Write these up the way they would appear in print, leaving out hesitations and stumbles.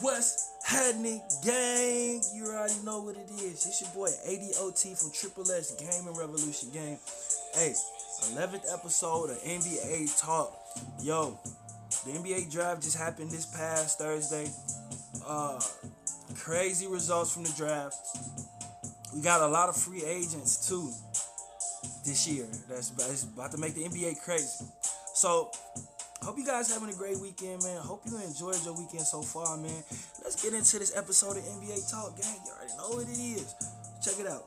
What's happening, gang? You already know what it is. It's your boy ADOT from Triple S Gaming Revolution Game. Hey, 11th episode of NBAtaLk. Yo, the NBA draft just happened this past Thursday. Crazy results from the draft. We got a lot of free agents too this year. That's about to make the NBA crazy. So, hope you guys having a great weekend, man. Hope you enjoyed your weekend so far, man. Let's get into this episode of NBAtaLk, gang. You already know what it is. Check it out.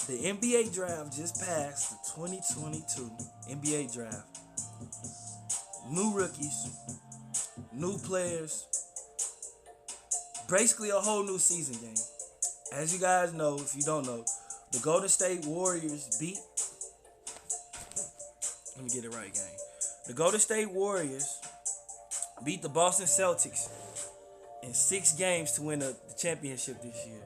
The NBA draft just passed, the 2022 NBA draft. New rookies, new players, basically a whole new season, gang. As you guys know, if you don't know, the Golden State Warriors beat... Let me get it right, gang. The Golden State Warriors beat the Boston Celtics in 6 games to win the championship this year.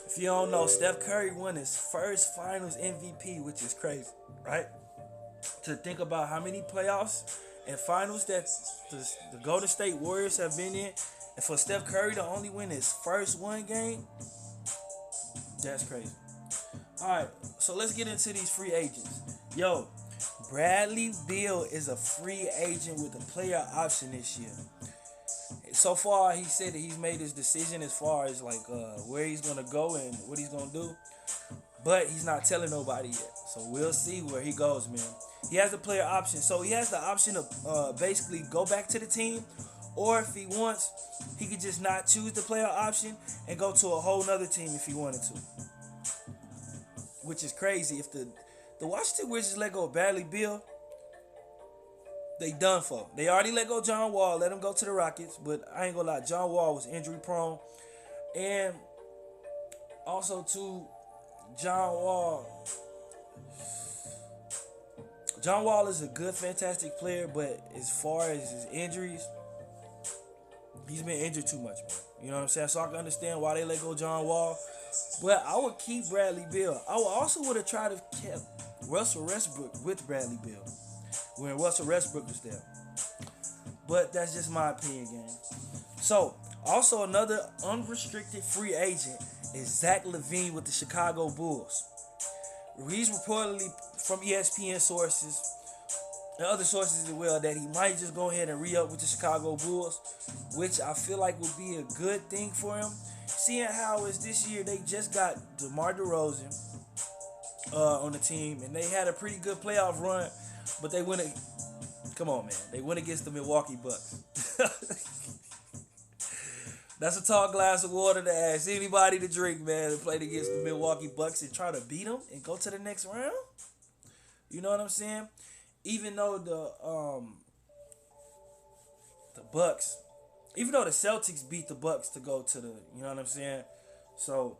If you don't know, Steph Curry won his first Finals MVP, which is crazy, right? To think about how many playoffs and finals that the Golden State Warriors have been in, and for Steph Curry to only win his first one game, that's crazy. All right, so let's get into these free agents. Yo, Bradley Beal is a free agent with a player option this year. So far, he said that he's made his decision as far as where he's gonna go and what he's gonna do, but he's not telling nobody yet. So we'll see where he goes, man. He has the player option, so he has the option to basically go back to the team, or if he wants, he could just not choose the player option and go to a whole nother team if he wanted to. Which is crazy. If the Washington Wizards let go of Bradley Beal, they done for. They already let go of John Wall, let him go to the Rockets, but I ain't gonna lie, John Wall was injury prone. And also too, John Wall is a good, fantastic player, but as far as his injuries, he's been injured too much, man. You know what I'm saying? So I can understand why they let go of John Wall. But I would keep Bradley Beal. I would have tried to keep Russell Westbrook with Bradley Beal when Russell Westbrook was there. But that's just my opinion, gang. So, also another unrestricted free agent is Zach LaVine with the Chicago Bulls. He's reportedly from ESPN sources and other sources as well that he might just go ahead and re-up with the Chicago Bulls, which I feel like would be a good thing for him. Seeing how is this year they just got DeMar DeRozan on the team, and they had a pretty good playoff run, but they went. Come on, man, they went against the Milwaukee Bucks. That's a tall glass of water to ask anybody to drink, man. To play against the Milwaukee Bucks and try to beat them and go to the next round. You know what I'm saying? Even though the Bucks. Even though the Celtics beat the Bucks to go to the, you know what I'm saying? So,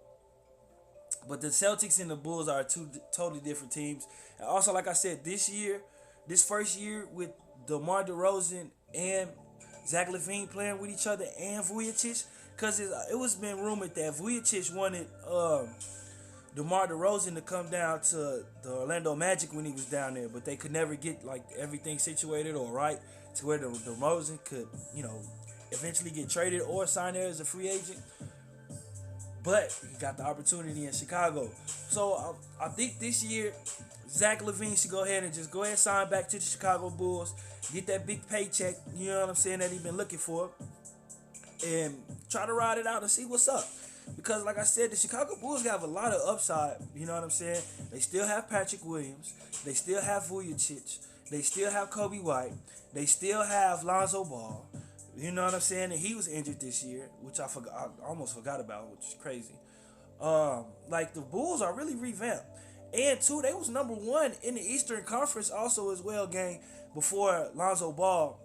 but the Celtics and the Bulls are two totally different teams. And also, like I said, this first year with DeMar DeRozan and Zach LaVine playing with each other and Vujacic, because it was been rumored that Vujacic wanted DeMar DeRozan to come down to the Orlando Magic when he was down there, but they could never get everything situated or right to where DeRozan could, eventually get traded or sign there as a free agent. But he got the opportunity in Chicago. So I think this year, Zach LaVine should go ahead and sign back to the Chicago Bulls, get that big paycheck, you know what I'm saying, that he's been looking for, and try to ride it out and see what's up. Because like I said, the Chicago Bulls have a lot of upside, you know what I'm saying? They still have Patrick Williams. They still have Vujacic. They still have Kobe White. They still have Lonzo Ball. You know what I'm saying? And he was injured this year, which I almost forgot about, which is crazy. The Bulls are really revamped. And two, they was number 1 in the Eastern Conference also as well, gang, before Lonzo Ball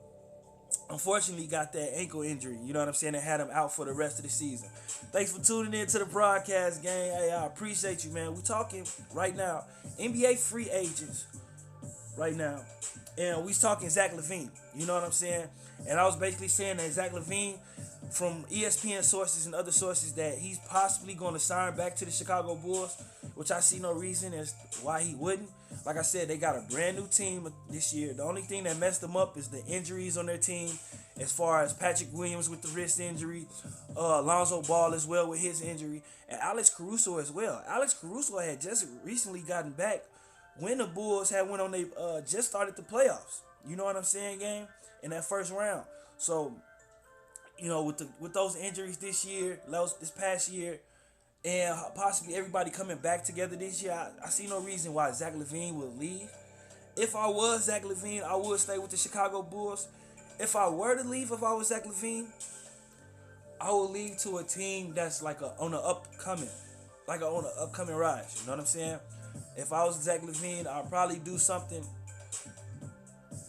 unfortunately got that ankle injury. You know what I'm saying? And had him out for the rest of the season. Thanks for tuning in to the broadcast, gang. Hey, I appreciate you, man. We're talking right now NBA free agents right now. And we talking Zach LaVine. You know what I'm saying? And I was basically saying that Zach LaVine, from ESPN sources and other sources, that he's possibly going to sign back to the Chicago Bulls, which I see no reason as why he wouldn't. Like I said, they got a brand new team this year. The only thing that messed them up is the injuries on their team as far as Patrick Williams with the wrist injury, Lonzo Ball as well with his injury, and Alex Caruso as well. Alex Caruso had just recently gotten back when the Bulls had went on they just started the playoffs. You know what I'm saying, gang? In that first round. So, with those injuries this past year, and possibly everybody coming back together this year, I see no reason why Zach LaVine would leave. If I was Zach LaVine, I would stay with the Chicago Bulls. If I were to leave, if I was Zach LaVine, I would leave to a team that's on the upcoming rise. You know what I'm saying? If I was Zach LaVine, I'd probably do something.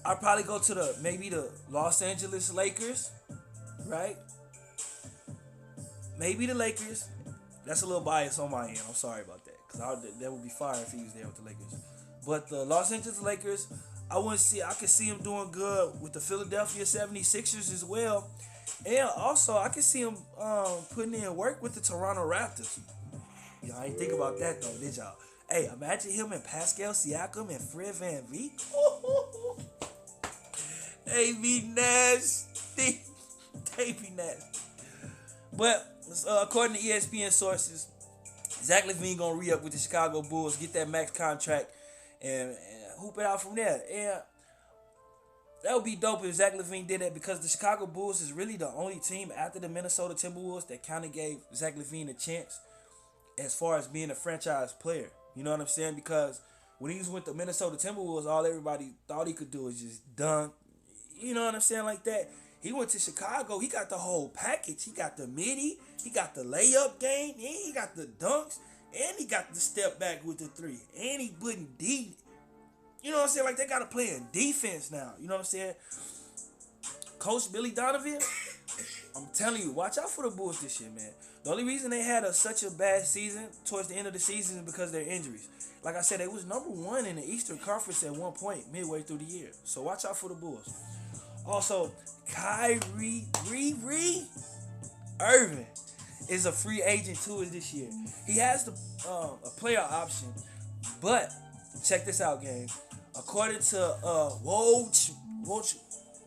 I'd probably go to maybe the Los Angeles Lakers, right? Maybe the Lakers. That's a little bias on my end. I'm sorry about that, because that would be fire if he was there with the Lakers. But the Los Angeles Lakers, I could see him doing good with the Philadelphia 76ers as well. And also, I could see him putting in work with the Toronto Raptors. Y'all ain't think about that, though, did y'all? Hey, imagine him and Pascal Siakam and Fred VanVleet. They be nasty. They be nasty. But according to ESPN sources, Zach LaVine gonna re-up with the Chicago Bulls, get that max contract, and hoop it out from there. And that would be dope if Zach LaVine did that, because the Chicago Bulls is really the only team after the Minnesota Timberwolves that kind of gave Zach LaVine a chance as far as being a franchise player. You know what I'm saying? Because when he was with the Minnesota Timberwolves, all everybody thought he could do was just dunk. You know what I'm saying? Like that. He went to Chicago. He got the whole package. He got the midi. He got the layup game. And he got the dunks. And he got the step back with the three. And he putting D. You know what I'm saying? Like, they got to play in defense now. You know what I'm saying? Coach Billy Donovan, I'm telling you, watch out for the Bulls this year, man. The only reason they had such a bad season towards the end of the season is because of their injuries. Like I said, they was number 1 in the Eastern Conference at one point midway through the year. So watch out for the Bulls. Also, Kyrie Irving is a free agent too this year. He has a player option, but check this out, gang. According to Woj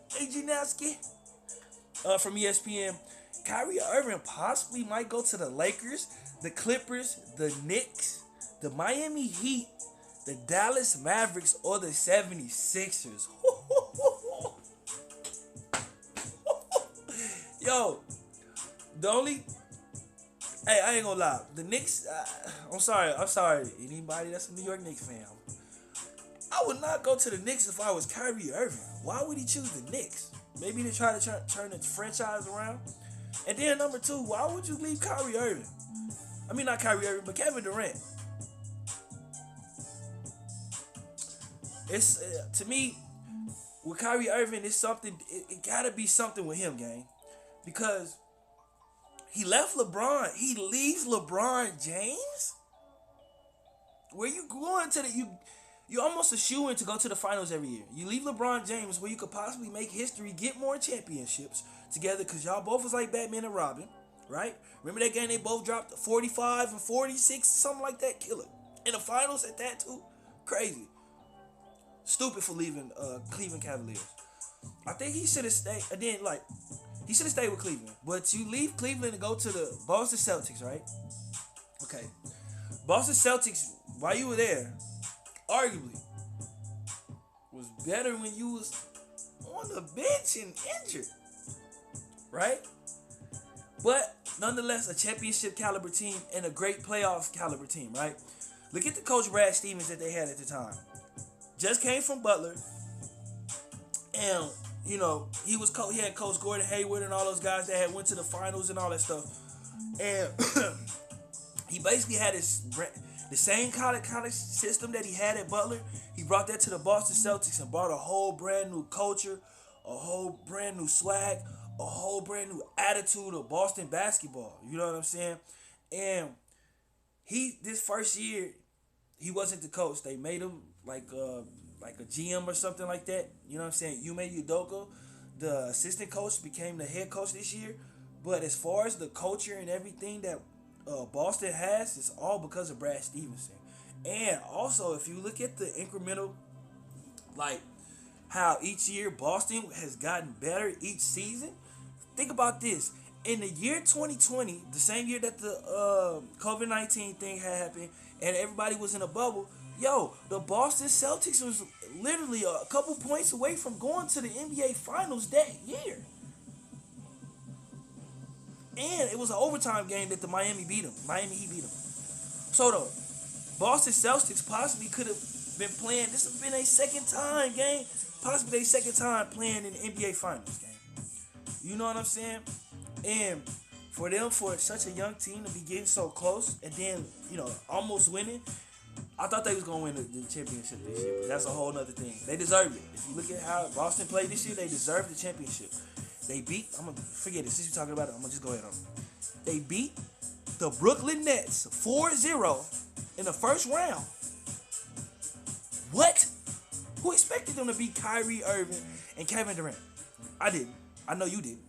Ejinowski from ESPN, Kyrie Irving possibly might go to the Lakers, the Clippers, the Knicks, the Miami Heat, the Dallas Mavericks, or the 76ers. Yo, hey, I ain't gonna lie. The Knicks, I'm sorry. Anybody that's a New York Knicks fan, I would not go to the Knicks if I was Kyrie Irving. Why would he choose the Knicks? Maybe to try to turn the franchise around. And then number 2, why would you leave Kyrie Irving? I mean, not Kyrie Irving, but Kevin Durant. It's to me, with Kyrie Irving, it's something. It gotta be something with him, gang. Because he left LeBron. He leaves LeBron James? Where you going to you almost a shoo-in to go to the finals every year. You leave LeBron James where you could possibly make history, get more championships together, because y'all both was like Batman and Robin, right? Remember that game they both dropped 45 and 46, something like that? Killer. In the finals at that too? Crazy. Stupid for leaving Cleveland Cavaliers. I think he should have stayed. He should have stayed with Cleveland. But you leave Cleveland to go to the Boston Celtics, right? Okay. Boston Celtics, while you were there, arguably, was better when you was on the bench and injured. Right? But nonetheless, a championship caliber team and a great playoff caliber team, right? Look at the coach Brad Stevens that they had at the time. Just came from Butler. And he had Coach Gordon Hayward and all those guys that had went to the finals and all that stuff. And he basically had the same kind of system that he had at Butler. He brought that to the Boston Celtics and brought a whole brand new culture, a whole brand new swag, a whole brand new attitude of Boston basketball. You know what I'm saying? And this first year, he wasn't the coach. They made him like a GM or something like that. You know what I'm saying? Ime Udoka, the assistant coach, became the head coach this year. But as far as the culture and everything that Boston has, it's all because of Brad Stevenson. And also, if you look at the incremental, how each year Boston has gotten better each season. Think about this. In the year 2020, the same year that the COVID-19 thing had happened and everybody was in a bubble, yo, the Boston Celtics was literally a couple points away from going to the NBA Finals that year. And it was an overtime game that the Miami Heat beat them. So the Boston Celtics possibly could have been playing. This has been a second time game. Possibly their second time playing in the NBA Finals game. You know what I'm saying? And for them, for such a young team to be getting so close and then, almost winning, I thought they was going to win the championship this year. But that's a whole nother thing. They deserved it. If you look at how Boston played this year, they deserved the championship. They beat, I'm going to forget it. Since you're talking about it, I'm going to just go ahead on it. They beat the Brooklyn Nets 4-0 in the first round. What? Who expected them to beat Kyrie Irving and Kevin Durant? I didn't. I know you didn't.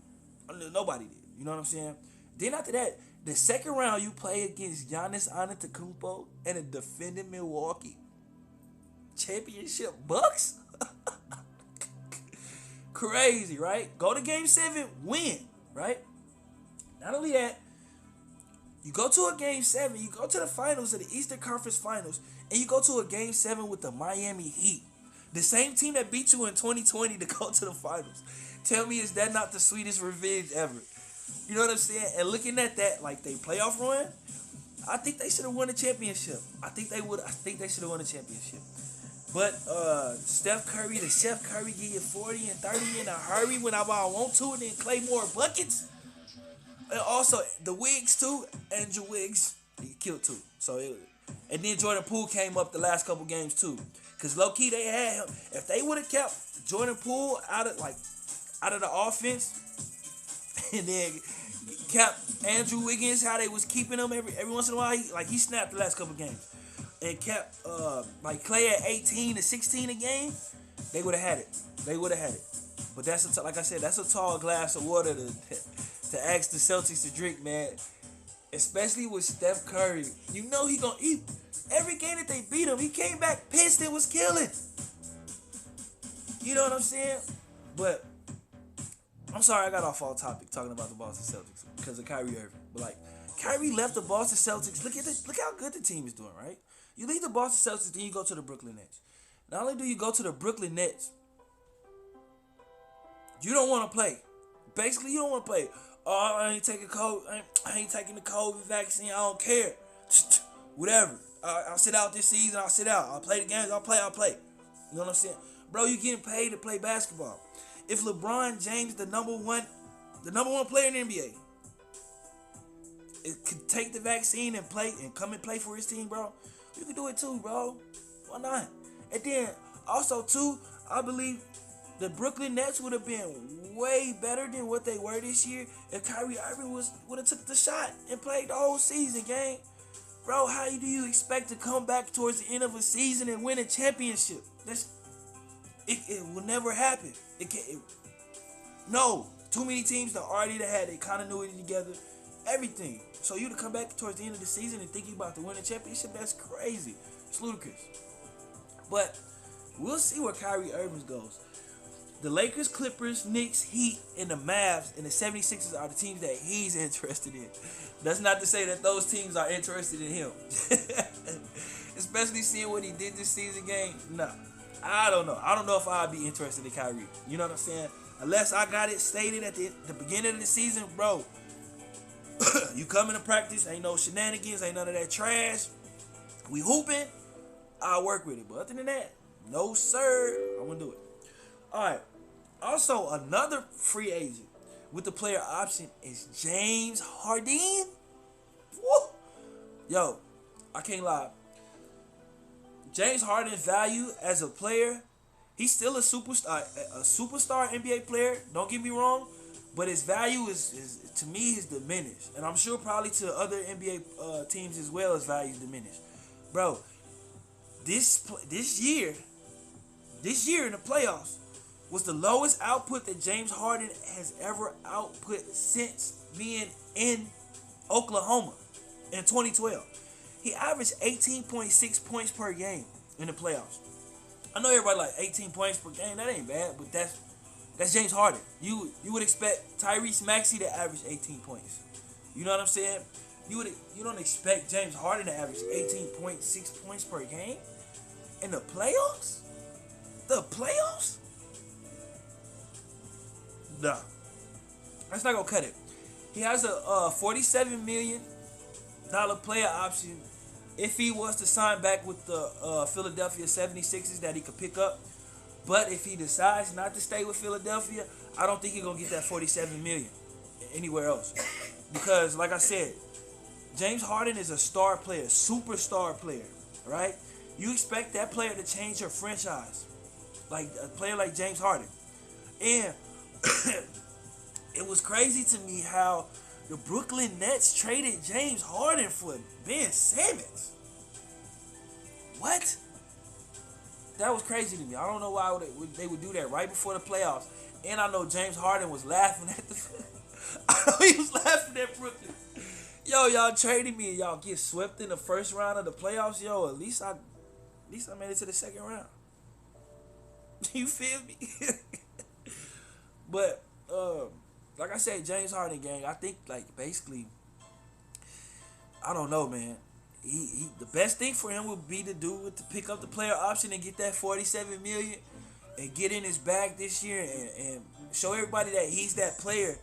Nobody did. You know what I'm saying? Then after that, the second round you play against Giannis Antetokounmpo and the defending Milwaukee championship Bucks? Crazy, right? Go to game 7, win, right? Not only that, you go to a game 7, you go to the finals of the Eastern Conference Finals, and you go to a game 7 with the Miami Heat. The same team that beat you in 2020 to go to the finals. Tell me, is that not the sweetest revenge ever? You know what I'm saying? And looking at that, like they playoff run, I think they should have won the championship. I think they should have won the championship. But Chef Curry get you 40 and 30 in a hurry whenever I want to, and then Clay more buckets. And also the Wiggs too, Andrew Wiggs, he killed too. And then Jordan Poole came up the last couple games too. Cause low key they had him. If they would have kept Jordan Poole out of the offense, and then kept Andrew Wiggins how they was keeping him every once in a while, he snapped the last couple games, and kept Clay at 18 to 16 a game, they would have had it. But that's like I said, that's a tall glass of water to ask the Celtics to drink, man. Especially with Steph Curry. You know he gonna eat. Every game that they beat him, he came back pissed and was killing. You know what I'm saying? But I'm sorry I got off all topic talking about the Boston Celtics because of Kyrie Irving. But Kyrie left the Boston Celtics. Look how good the team is doing, right? You leave the Boston Celtics, then you go to the Brooklyn Nets. Not only do you go to the Brooklyn Nets, you don't want to play. Basically, you don't want to play. Oh, I ain't taking the COVID vaccine. I don't care. Whatever. I'll sit out this season. I'll sit out. I'll play the games. I'll play. You know what I'm saying? Bro, you getting paid to play basketball. If LeBron James, the number one player in the NBA, could take the vaccine and play and come and play for his team, bro, you can do it too, bro. Why not? And then also too, I believe the Brooklyn Nets would have been way better than what they were this year if Kyrie Irving would have took the shot and played the whole season, gang. Bro, how do you expect to come back towards the end of a season and win a championship? It will never happen. No. Too many teams that already had their continuity together, everything. So you to come back towards the end of the season and think you about to win a championship, that's crazy. It's ludicrous. But we'll see where Kyrie Irving goes. The Lakers, Clippers, Knicks, Heat, and the Mavs and the 76ers are the teams that he's interested in. That's not to say that those teams are interested in him. Especially seeing what he did this season game. No. I don't know. I don't know if I'd be interested in Kyrie. You know what I'm saying? Unless I got it stated at the beginning of the season, bro. You come into practice, ain't no shenanigans, ain't none of that trash. We hooping, I'll work with it. But other than that, no sir, I wouldn't do it. Alright. Also, another free agent with the player option is James Harden. Woo! Yo, I can't lie. James Harden's value as a player, he's still a superstar NBA player. Don't get me wrong, but his value is to me is diminished, and I'm sure probably to other NBA teams as well, his value is diminished. Bro, this year in the playoffs was the lowest output that James Harden has ever output since being in Oklahoma in 2012. He averaged 18.6 points per game in the playoffs. I know everybody like 18 points per game. That ain't bad, but that's James Harden. You would expect Tyrese Maxey to average 18 points. You know what I'm saying? You don't expect James Harden to average 18.6 points per game in the playoffs? The playoffs? Nah. That's not gonna cut it. He has a $47 million player option if he was to sign back with the Philadelphia 76ers that he could pick up. But if he decides not to stay with Philadelphia, I don't think he's gonna get that $47 million anywhere else. Because like I said, James Harden is a star player, superstar player, right? You expect that player to change your franchise, like a player like James Harden. And it was crazy to me how the Brooklyn Nets traded James Harden for Ben Simmons. What? That was crazy to me. I don't know why they would do that right before the playoffs. And I know James Harden was laughing at the... I know he was laughing at Brooklyn. Yo, y'all traded me and y'all get swept in the first round of the playoffs. Yo, at least I made it to the second round. You feel me? But like I said, James Harden gang, I think like basically, I don't know, man. He the best thing for him would be to pick up the player option and get that $47 million and get in his bag this year and show everybody that he's that player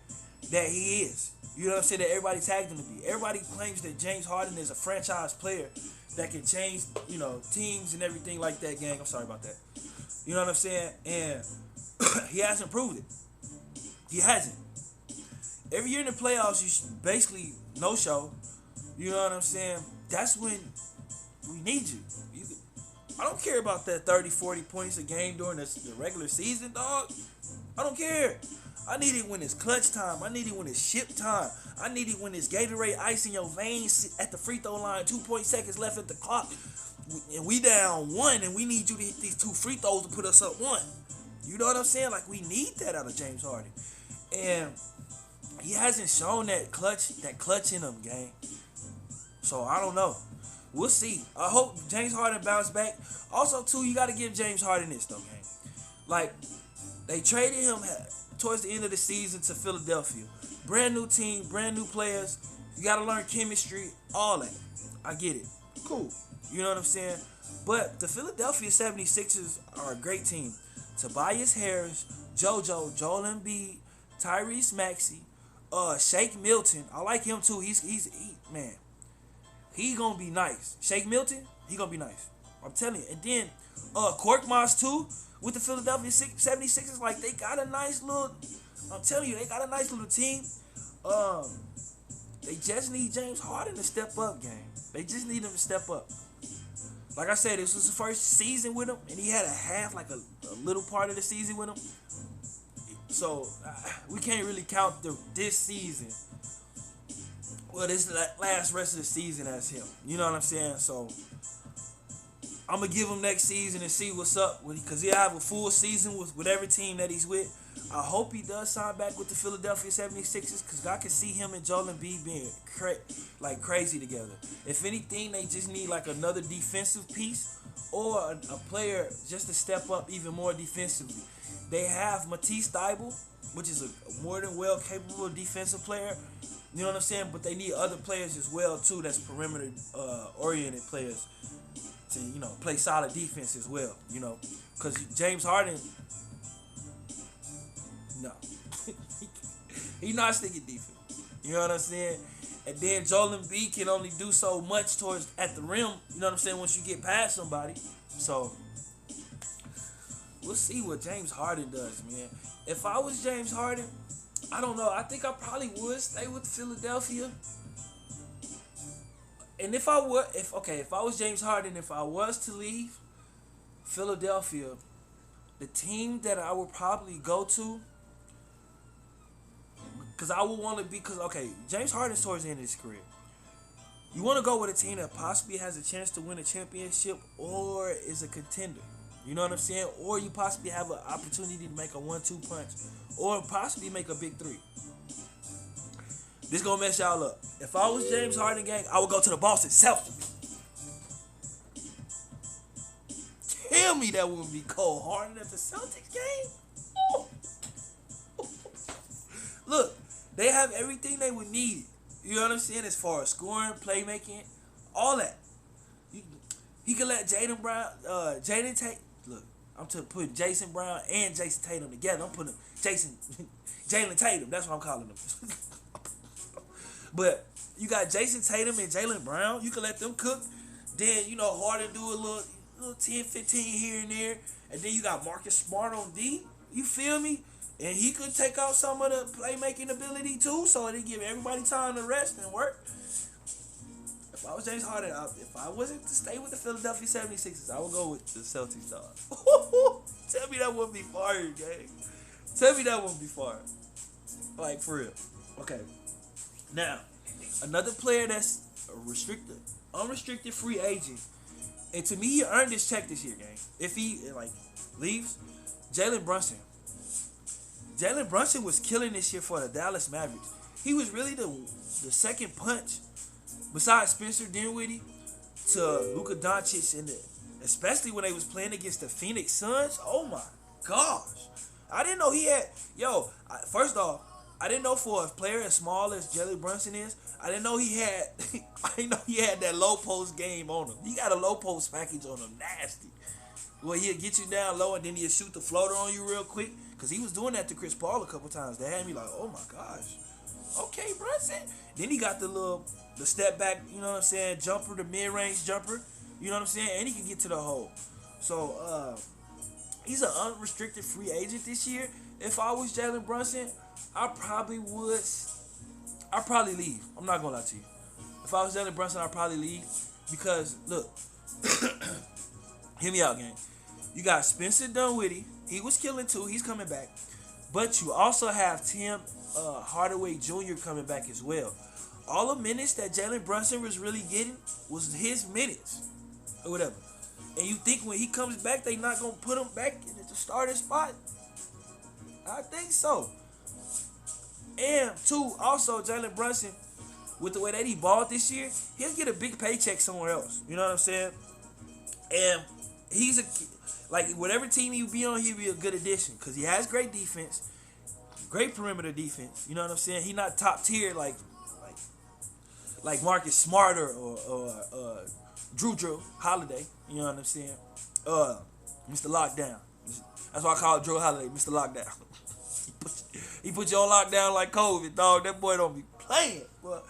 that he is. You know what I'm saying? That everybody tagged him to be. Everybody claims that James Harden is a franchise player that can change, you know, teams and everything like that, gang. I'm sorry about that. You know what I'm saying? And he hasn't proved it. He hasn't. Every year in the playoffs, you basically no show. You know what I'm saying? That's when we need you. I don't care about that 30, 40 points a game during the regular season, dog. I don't care. I need it when it's clutch time. I need it when it's ship time. I need it when it's Gatorade ice in your veins at the free throw line, 2 seconds left at the clock. And we down 1, and we need you to hit these 2 free throws to put us up 1. You know what I'm saying? Like, we need that out of James Harden. And he hasn't shown that clutch in him, gang. So, I don't know. We'll see. I hope James Harden bounce back. Also, too, you got to give James Harden this, though, gang. Like, they traded him towards the end of the season to Philadelphia. Brand new team, brand new players. You got to learn chemistry, all that. I get it. Cool. You know what I'm saying? But the Philadelphia 76ers are a great team. Tobias Harris, Joel Embiid, Tyrese Maxey, Shake Milton. I like him too. Man, he gonna be nice. Shake Milton, he gonna be nice. I'm telling you. And then Korkmaz too with the Philadelphia 76ers. Like, they got a nice little. I'm telling you, they got a nice little team. They just need James Harden to step up, gang. They just need him to step up. Like I said, this was the first season with him, and he had a little part of the season with him. So we can't really count this season, well, this last rest of the season as him. You know what I'm saying? So I'm gonna give him next season and see what's up, because he'll have a full season with every team that he's with. I hope he does sign back with the Philadelphia 76ers, because I can see him and Joel Embiid being crazy together. If anything, they just need like another defensive piece or a player just to step up even more defensively. They have Matisse Thybulle, which is a more than well capable defensive player. You know what I'm saying? But they need other players as well too, that's perimeter oriented players to, you know, play solid defense as well. You know, because James Harden, no, he's not sticking defense. You know what I'm saying? And then Joel Embiid can only do so much at the rim. You know what I'm saying? Once you get past somebody, so we'll see what James Harden does, man. If I was James Harden, I don't know. I think I probably would stay with Philadelphia. And if I was James Harden, if I was to leave Philadelphia, the team that I would probably go to, because I would want to be, James Harden's towards the end of his career. You want to go with a team that possibly has a chance to win a championship or is a contender. You know what I'm saying? Or you possibly have an opportunity to make a 1-2 punch or possibly make a big 3. This gonna mess y'all up. If I was James Harden, gang, I would go to the Boston Celtics. Tell me that wouldn't be cold. Harden at the Celtics game? Ooh. Look, they have everything they would need. You know what I'm saying? As far as scoring, playmaking, all that. He could let Jaden Brown, Jaden Tate. Look, I'm putting Jason Brown and Jason Tatum together. I'm putting Jalen Tatum. That's what I'm calling them. But you got Jason Tatum and Jalen Brown. You can let them cook. Then, Harden do a little 10, 15 here and there. And then you got Marcus Smart on D. You feel me? And he could take out some of the playmaking ability too, so it give everybody time to rest and work. If I was James Harden, if I wasn't to stay with the Philadelphia 76ers, I would go with the Celtics, dog. Tell me that wouldn't be fire, gang. Tell me that wouldn't be fire. Like, for real. Okay. Now, another player that's a unrestricted free agent, and to me, he earned his check this year, gang. If he, leaves, Jalen Brunson. Jalen Brunson was killing this year for the Dallas Mavericks. He was really the second punch, besides Spencer Dinwiddie, to Luka Doncic, especially when they was playing against the Phoenix Suns. Oh my gosh. I didn't know he had, first off, I didn't know for a player as small as Jalen Brunson is, I didn't know he had that low post game on him. He got a low post package on him, nasty. Well, he'll get you down low and then he'll shoot the floater on you real quick. Because he was doing that to Chris Paul a couple times. They had me like, oh my gosh. Okay, Brunson. Then he got the step back, jumper, the mid-range jumper. You know what I'm saying? And he can get to the hole. So, he's an unrestricted free agent this year. If I was Jalen Brunson, I'd probably leave. I'm not going to lie to you. If I was Jalen Brunson, I'd probably leave. Because, look, hear me out, gang. You got Spencer Dinwiddie. He was killing too. He's coming back. But you also have Tim Hardaway Jr. coming back as well. All the minutes that Jalen Brunson was really getting was his minutes. Or whatever. And you think when he comes back, they not going to put him back in the starting spot? I think so. And two, also Jalen Brunson, with the way that he balled this year, he'll get a big paycheck somewhere else. You know what I'm saying? And he's whatever team he be on, he'll be a good addition because he has great defense, great perimeter defense. You know what I'm saying? He's not top tier like Marcus Smart or Drew Holiday. You know what I'm saying? Mr. Lockdown. That's why I call Drew Holiday Mr. Lockdown. he put you on lockdown like COVID, dog. That boy don't be playing. But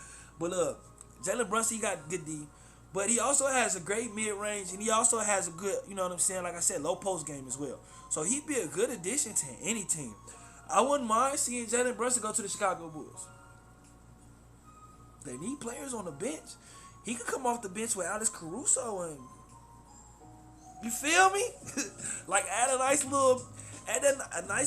Jalen Brunson, he got good D. But he also has a great mid-range, and he also has a good, you know what I'm saying, like I said, low post game as well. So he'd be a good addition to any team. I wouldn't mind seeing Jalen Brunson go to the Chicago Bulls. They need players on the bench. He could come off the bench with Alex Caruso and, you feel me? Like add a nice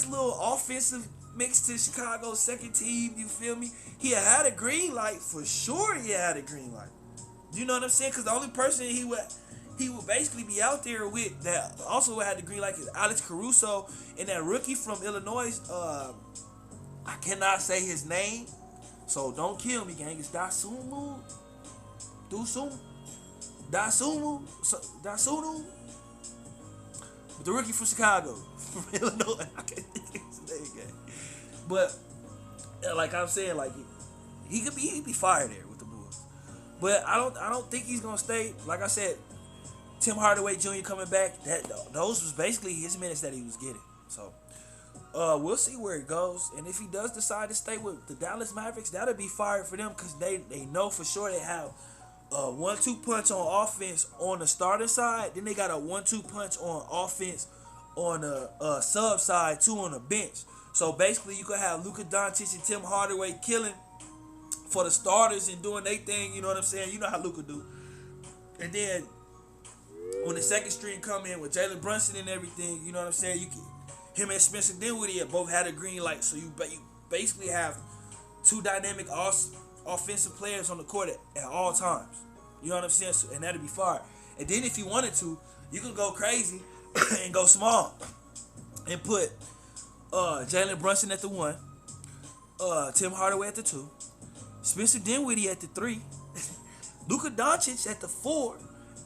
little offensive mix to Chicago's second team, you feel me? He had a green light, for sure he had a green light. You know what I'm saying? Because the only person he would basically be out there with that also had the green light is Alex Caruso and that rookie from Illinois. I cannot say his name, so don't kill me, gang. It's Dasumu. The rookie from Chicago, from Illinois. I can't think of his name, gang. But like I'm saying, like he'd be fired there. But I don't think he's gonna stay. Like I said, Tim Hardaway Jr. coming back. Those was basically his minutes that he was getting. So we'll see where it goes. And if he does decide to stay with the Dallas Mavericks, that'll be fire for them because they know for sure they have a 1-2 punch on offense on the starting side. Then they got a 1-2 punch on offense on the sub side too on the bench. So basically, you could have Luka Doncic and Tim Hardaway killing for the starters and doing their thing, you know what I'm saying? You know how Luka do. And then when the second string come in with Jalen Brunson and everything, you know what I'm saying? Him and Spencer Dinwiddie both had a green light, so you basically have two dynamic offensive players on the court at all times. You know what I'm saying? So, and that'd be fire. And then if you wanted to, you could go crazy and go small and put Jalen Brunson at the 1, Tim Hardaway at the 2, Spencer Dinwiddie at the 3, Luka Doncic at the 4,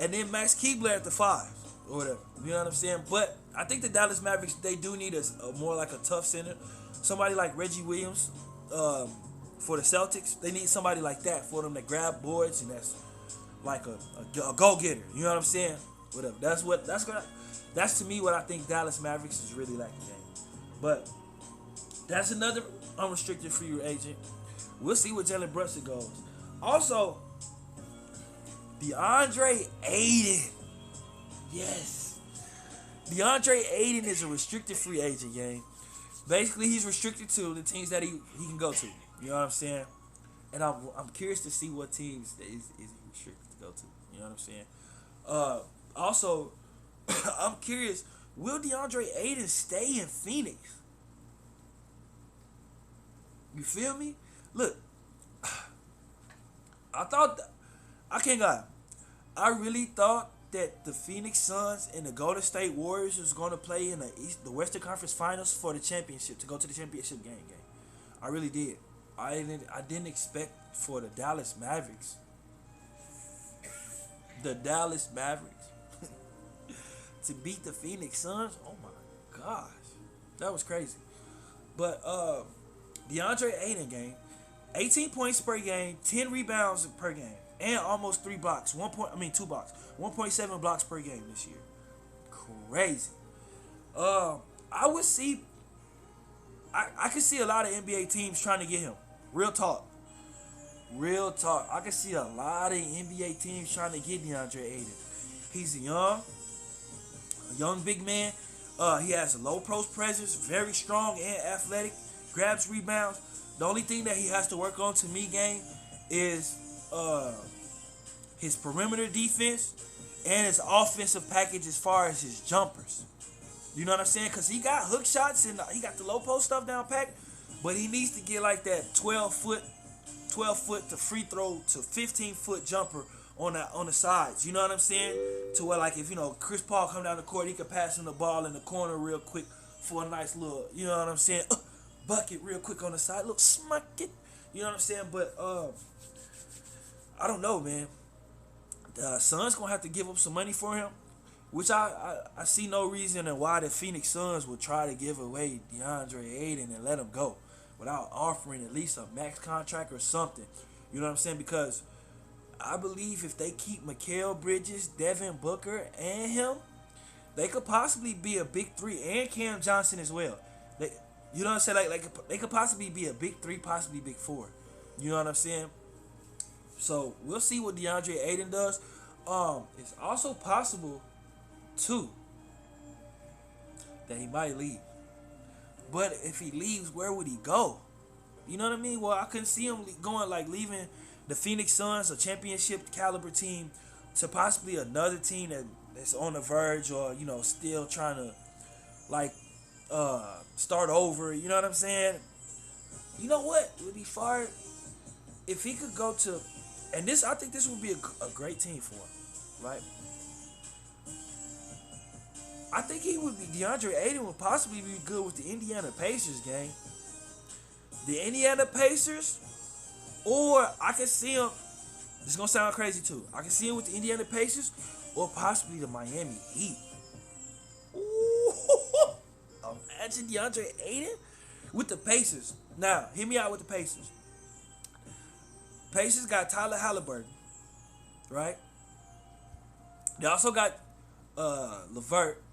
and then Max Keebler at the 5. or whatever. You know what I'm saying? But I think the Dallas Mavericks, they do need a more like a tough center, somebody like Reggie Williams. For the Celtics, they need somebody like that for them to grab boards and that's like a go getter. You know what I'm saying? Whatever. That's to me what I think Dallas Mavericks is really lacking. But that's another unrestricted free agent. We'll see what Jalen Brunson goes. Also, DeAndre Ayton. Yes. DeAndre Ayton is a restricted free agent, gang. Basically, he's restricted to the teams that he can go to. You know what I'm saying? And I'm curious to see what teams that is he restricted to go to. You know what I'm saying? Also, I'm curious, will DeAndre Ayton stay in Phoenix? You feel me? Look, I can't lie. I really thought that the Phoenix Suns and the Golden State Warriors was going to play in the Western Conference Finals for the championship, to go to the championship game. I really did. I didn't expect for the Dallas Mavericks to beat the Phoenix Suns. Oh my gosh, that was crazy. But DeAndre Ayton, game, 18 points per game, 10 rebounds per game, and almost 3 blocks. 2 blocks, 1.7 blocks per game this year. Crazy. I would see. I could see a lot of NBA teams trying to get him. Real talk. I could see a lot of NBA teams trying to get DeAndre Ayton. He's a young big man. He has a low post presence, very strong and athletic, grabs rebounds. The only thing that he has to work on, to me, gang, is his perimeter defense and his offensive package as far as his jumpers. You know what I'm saying? Because he got hook shots and he got the low post stuff down packed, but he needs to get like that 12 foot to free throw to 15-foot jumper on the sides. You know what I'm saying? To where, like, if Chris Paul come down the court, he could pass him the ball in the corner real quick for a nice little, you know what I'm saying, bucket real quick on the side, look, smack it. You know what I'm saying? But I don't know, man. The Suns gonna have to give up some money for him, which I see no reason in why the Phoenix Suns would try to give away DeAndre Ayton and let him go without offering at least a max contract or something. You know what I'm saying? Because I believe if they keep Mikal Bridges, Devin Booker, and him, they could possibly be a big three, and Cam Johnson as well. You know what I'm saying? Like they could possibly be a big three, possibly big four. You know what I'm saying? So we'll see what DeAndre Ayton does. It's also possible too that he might leave. But if he leaves, where would he go? You know what I mean? Well, I couldn't see him leaving the Phoenix Suns, a championship caliber team, to possibly another team that's on the verge or still trying to start over. You know what I'm saying? You know what? It would be fire if he could go to, and I think this would be a great team for him, right? I think DeAndre Ayton would possibly be good with the Indiana Pacers, gang. The Indiana Pacers, or I could see him, this is going to sound crazy too, I can see him with the Indiana Pacers or possibly the Miami Heat. Ooh, imagine DeAndre Ayton with the Pacers. Now, hear me out with the Pacers. Pacers got Tyler Halliburton, right? They also got LeVert.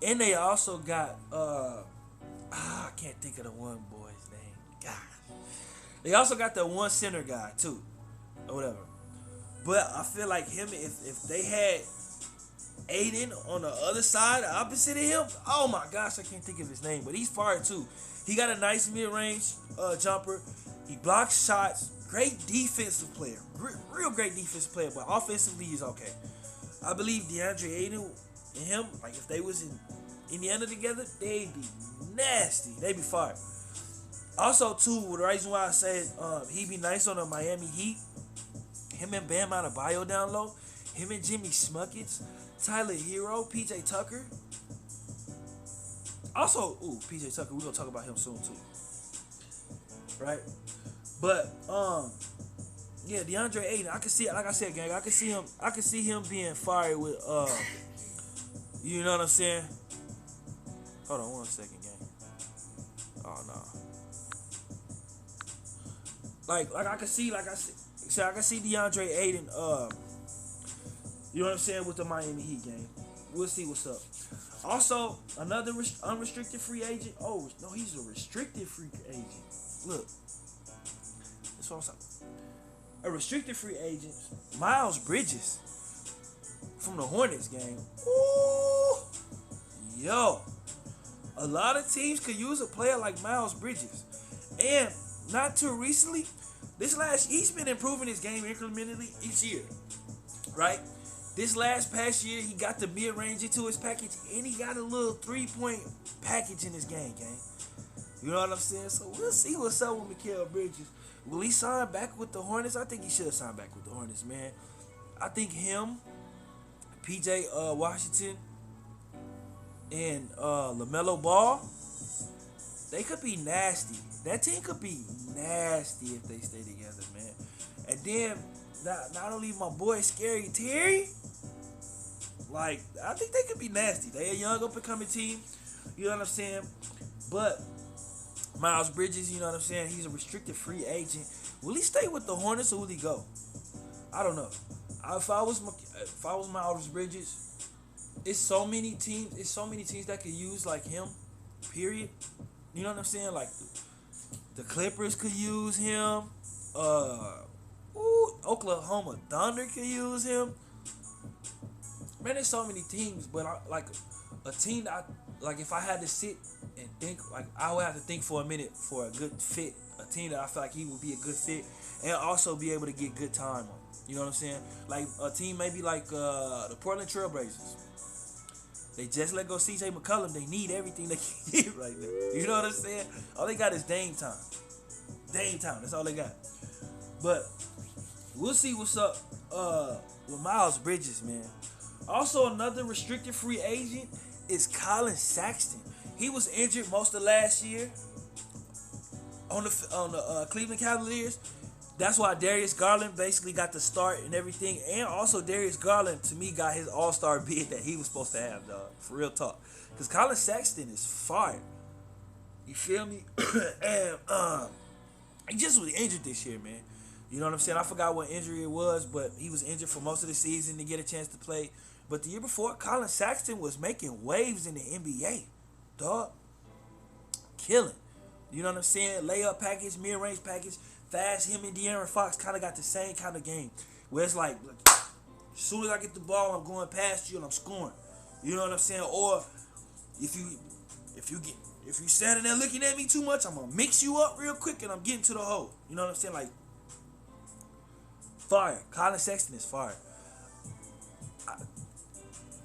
And they also got I can't think of the one boy's name. God. They also got the one center guy too, or whatever. But I feel like him, if they had Ayton on the other side, opposite of him, oh my gosh, I can't think of his name, but he's fire too. He got a nice mid-range jumper. He blocks shots. Great defensive player, real great defensive player. But offensively, he's okay. I believe DeAndre Ayton and him, like if they was in Indiana together, they'd be nasty. They'd be fire. Also, too, the reason why I said he'd be nice on the Miami Heat, him and Bam Adebayo down low, him and Jimmy Smuckets, Tyler Hero, PJ Tucker. Also, PJ Tucker, we're gonna talk about him soon too. Right? But yeah, DeAndre Ayton, I can see it, like I said, gang, I can see him being fired with You know what I'm saying? Hold on 1 second, gang. Oh no. Like I can see, I can see DeAndre Ayton. You know what I'm saying, with the Miami Heat game. We'll see what's up. Also, another unrestricted free agent. Oh no, he's a restricted free agent. Look, that's what I'm saying. A restricted free agent, Miles Bridges from the Hornets game. Ooh, yo, a lot of teams could use a player like Miles Bridges, and not too recently, he's been improving his game incrementally each year, right? This past year, he got the mid-range into his package, and he got a little 3-point package in his game, gang. You know what I'm saying? So we'll see what's up with Mikal Bridges. Will he sign back with the Hornets? I think he should sign back with the Hornets, man. I think him, PJ Washington, and LaMelo Ball, they could be nasty. That team could be nasty if they stay together, man. And then, not only my boy Scary Terry, like, I think they could be nasty. They a young up-and-coming team, you know what I'm saying? But Miles Bridges, you know what I'm saying? He's a restricted free agent. Will he stay with the Hornets or will he go? I don't know. If I was Miles Bridges, it's so many teams that could use like him. Period. You know what I'm saying? Like the Clippers could use him. Oklahoma Thunder could use him. Man, there's so many teams, but a team that if I had to sit and think, like, I would have to think for a minute for a good fit, a team that I feel like he would be a good fit and also be able to get good time on. You know what I'm saying? Like a team maybe like the Portland Trailblazers. They just let go CJ McCollum. They need everything they can get right now. You know what I'm saying? All they got is Dame time. Dame time. That's all they got. But we'll see what's up with Miles Bridges, man. Also, another restricted free agent is Colin Sexton. He was injured most of last year on the Cleveland Cavaliers. That's why Darius Garland basically got the start and everything. And also Darius Garland, to me, got his all-star bid that he was supposed to have, dog. For real talk. Because Colin Sexton is fire. You feel me? And he just was injured this year, man. You know what I'm saying? I forgot what injury it was, but he was injured for most of the season to get a chance to play. But the year before, Colin Sexton was making waves in the NBA, dog. Killing. You know what I'm saying? Layup package, mid-range package. Fast, him and De'Aaron Fox kind of got the same kind of game. Where it's like, look, as soon as I get the ball, I'm going past you and I'm scoring. You know what I'm saying? Or if you standing there looking at me too much, I'm gonna mix you up real quick and I'm getting to the hole. You know what I'm saying? Like, fire. Colin Sexton is fire.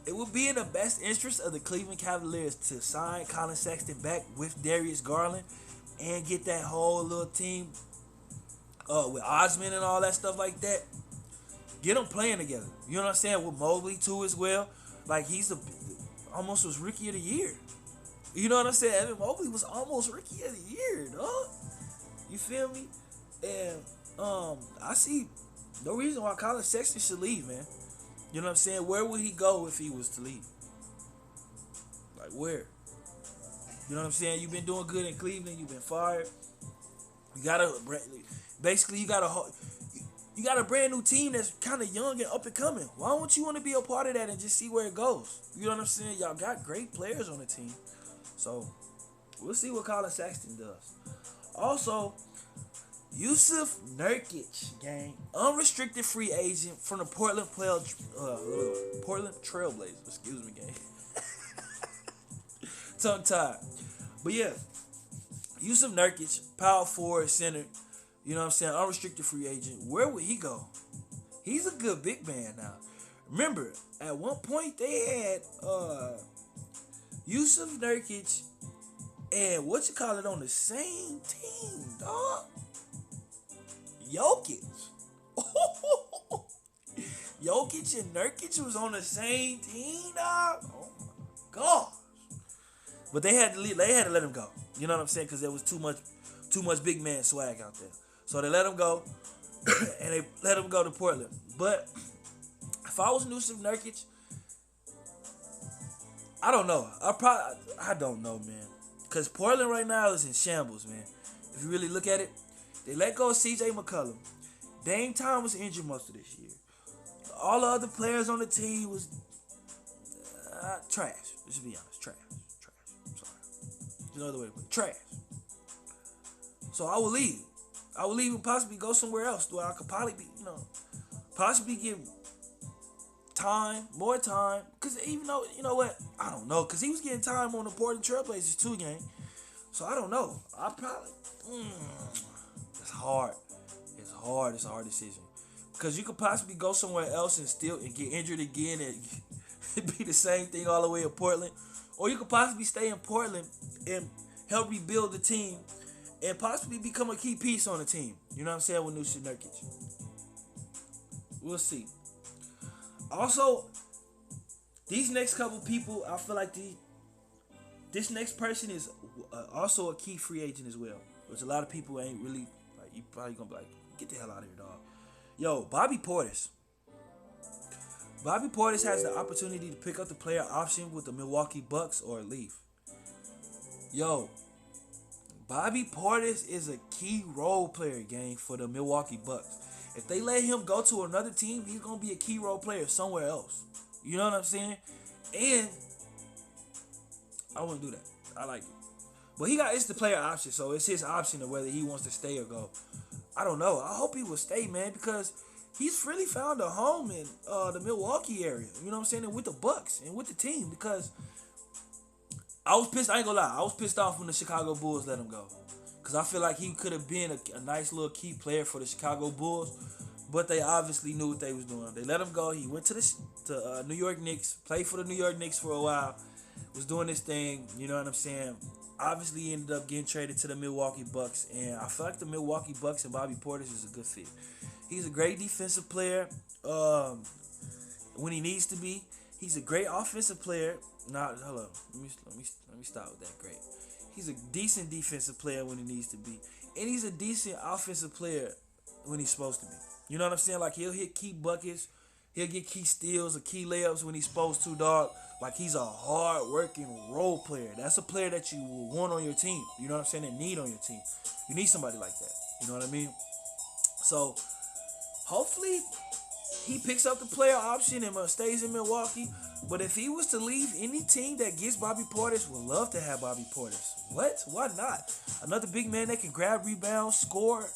It would be in the best interest of the Cleveland Cavaliers to sign Colin Sexton back with Darius Garland and get that whole little team with Osman and all that stuff like that. Get them playing together. You know what I'm saying? With Mobley too as well. Like, he's almost was Rookie of the Year. You know what I'm saying? Evan Mobley was almost Rookie of the Year, dog. You feel me? And I see no reason why Colin Sexton should leave, man. You know what I'm saying? Where would he go if he was to leave? Like, where? You know what I'm saying? You've been doing good in Cleveland. You've been fired. You got a brand new team that's kind of young and up and coming. Why don't you want to be a part of that and just see where it goes? You know what I'm saying? Y'all got great players on the team. So, we'll see what Colin Sexton does. Also, Yusuf Nurkic, gang, unrestricted free agent from the Portland Trailblazers. Excuse me, gang. Tongue tied. But yeah, Yusuf Nurkic, power forward, center. You know what I'm saying? Unrestricted free agent. Where would he go? He's a good big man now. Remember, at one point they had Yusuf Nurkic and on the same team, dog. Jokic. Jokic and Nurkic was on the same team, dog. Oh my gosh. But they had to let him go. You know what I'm saying? Because there was too much big man swag out there. So they let him go, and they let him go to Portland. But if I was Yusuf Nurkic, I don't know. I don't know, man. Cause Portland right now is in shambles, man. If you really look at it, they let go of C.J. McCollum. Dame Time was injured most of this year. All the other players on the team was trash. Let's just be honest, trash. I'm sorry. There's no other way to put it. Trash. So I will leave. I will leave and possibly go somewhere else where I could probably be, possibly get more time. Because even though, you know what? I don't know. Because he was getting time on the Portland Trailblazers too, gang. So I don't know. I probably, it's hard. It's hard. It's a hard decision. Because you could possibly go somewhere else and get injured again and it'd be the same thing all the way in Portland. Or you could possibly stay in Portland and help rebuild the team and possibly become a key piece on the team. You know what I'm saying? With Nusha Nurkic. We'll see. Also, these next couple people, I feel like this next person is also a key free agent as well. Which a lot of people ain't really, like, you probably gonna be like, get the hell out of here, dog. Yo, Bobby Portis. Bobby Portis has the opportunity to pick up the player option with the Milwaukee Bucks or leave. Yo, Bobby Portis is a key role player, gang, for the Milwaukee Bucks. If they let him go to another team, he's going to be a key role player somewhere else. You know what I'm saying? And I wouldn't do that. I like it. But it's the player option, so it's his option of whether he wants to stay or go. I don't know. I hope he will stay, man, because he's really found a home in the Milwaukee area. You know what I'm saying? And with the Bucks and with the team, because I was pissed. I ain't gonna lie. I was pissed off when the Chicago Bulls let him go, because I feel like he could have been a nice little key player for the Chicago Bulls, but they obviously knew what they was doing. They let him go. He went to the New York Knicks, played for the New York Knicks for a while, was doing this thing. You know what I'm saying? Obviously, he ended up getting traded to the Milwaukee Bucks, and I feel like the Milwaukee Bucks and Bobby Portis is a good fit. He's a great defensive player when he needs to be. He's a great offensive player. Hold on. Let me stop with that. Great. He's a decent defensive player when he needs to be, and he's a decent offensive player when he's supposed to be. You know what I'm saying? Like, he'll hit key buckets, he'll get key steals or key layups when he's supposed to, dog. Like, he's a hard-working role player. That's a player that you will want on your team. You know what I'm saying? And need on your team. You need somebody like that. You know what I mean? So, hopefully, he picks up the player option and stays in Milwaukee. But if he was to leave, any team that gets Bobby Portis would love to have Bobby Portis. What? Why not? Another big man that can grab rebounds, score,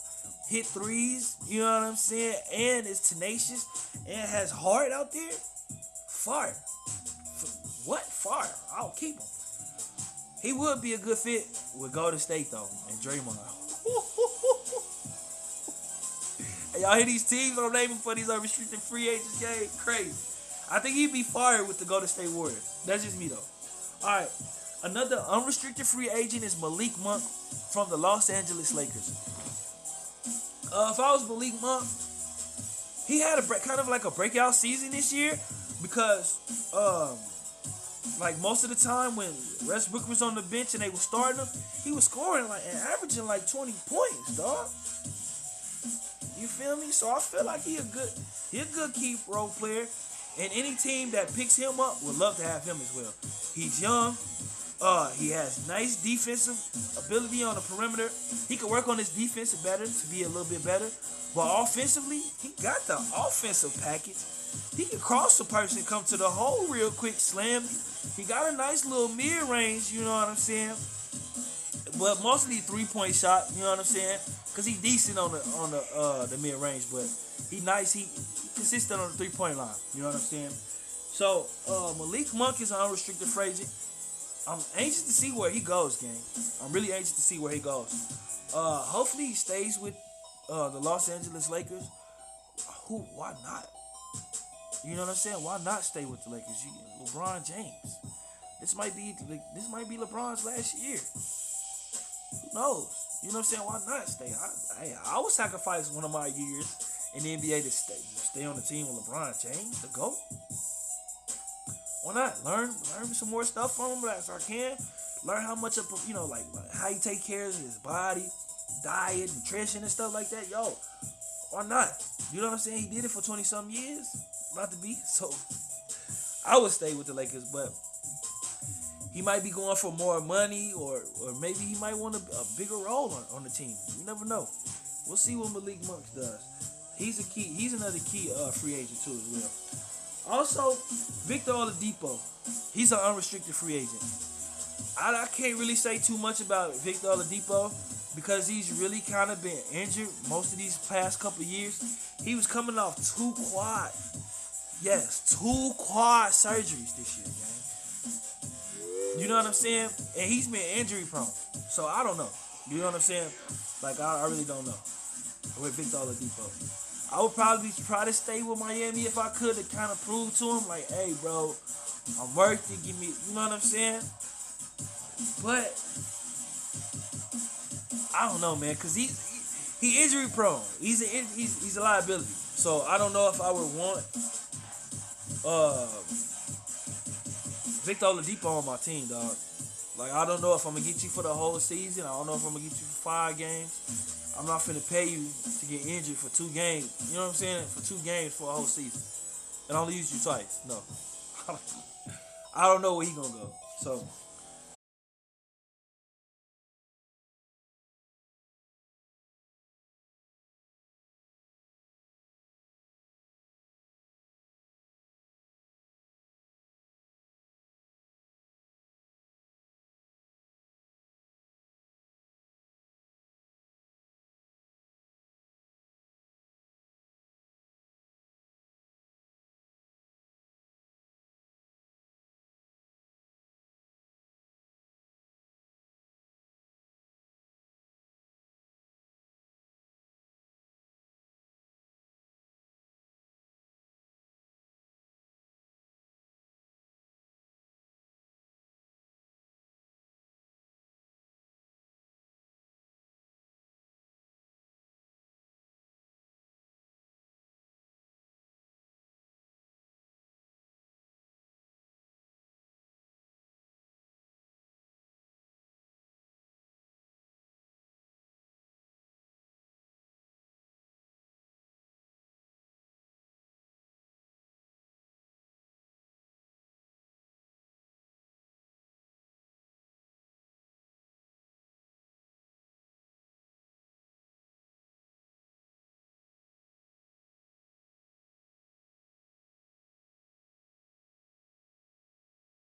hit threes, you know what I'm saying, and is tenacious and has heart out there. Fire. What? Fire. I'll keep him. He would be a good fit with Golden State, though, and Draymond. Hey, y'all hear these teams I'm naming for these unrestricted free agents game? Crazy. I think he'd be fired with the Golden State Warriors. That's just me, though. All right. Another unrestricted free agent is Malik Monk from the Los Angeles Lakers. If I was Malik Monk, he had kind of like a breakout season this year because, like, most of the time when Westbrook was on the bench and they were starting him, he was scoring and averaging like 20 points, dog. You feel me? So I feel like he a good key role player, and any team that picks him up would love to have him as well. He's young. He has nice defensive ability on the perimeter. He can work on his defense better to be a little bit better. But offensively, he got the offensive package. He can cross the person, come to the hole real quick, slam. He got a nice little mid-range, you know what I'm saying? But mostly 3-point shot, you know what I'm saying? Because he's decent on the mid-range, but he nice. He consistent on the 3-point line, you know what I'm saying? So, Malik Monk is an unrestricted free agent. I'm anxious to see where he goes, gang. I'm really anxious to see where he goes. Hopefully he stays with the Los Angeles Lakers. Why not? You know what I'm saying? Why not stay with the Lakers? LeBron James. This might be LeBron's last year. Who knows? You know what I'm saying? Why not stay? I would sacrifice one of my years in the NBA to stay on the team with LeBron James, the GOAT. Why not? Learn some more stuff from him as I can. Learn how much of, like how he take care of his body, diet, nutrition, and stuff like that. Yo, why not? You know what I'm saying? He did it for 20-something years. About to be. So, I would stay with the Lakers, but he might be going for more money, or maybe he might want a bigger role on the team. You never know. We'll see what Malik Monk does. He's another key free agent too as well. Also, Victor Oladipo. He's an unrestricted free agent. I can't really say too much about Victor Oladipo because he's really kind of been injured most of these past couple years. He was coming off two quad surgeries this year, gang. You know what I'm saying? And he's been injury prone. So I don't know. You know what I'm saying? Like, I really don't know with Victor Oladipo. I would probably try to stay with Miami if I could to kind of prove to him, like, hey, bro, I'm worth it. Give me, you know what I'm saying? But I don't know, man, because he injury prone. He's a liability. So I don't know if I would want Victor Oladipo on my team, dog. Like, I don't know if I'm gonna get you for the whole season. I don't know if I'm gonna get you for 5 games. I'm not finna pay you to get injured for 2 games. You know what I'm saying? For 2 games for a whole season. And I only use you twice. No. I don't know where he gonna go. So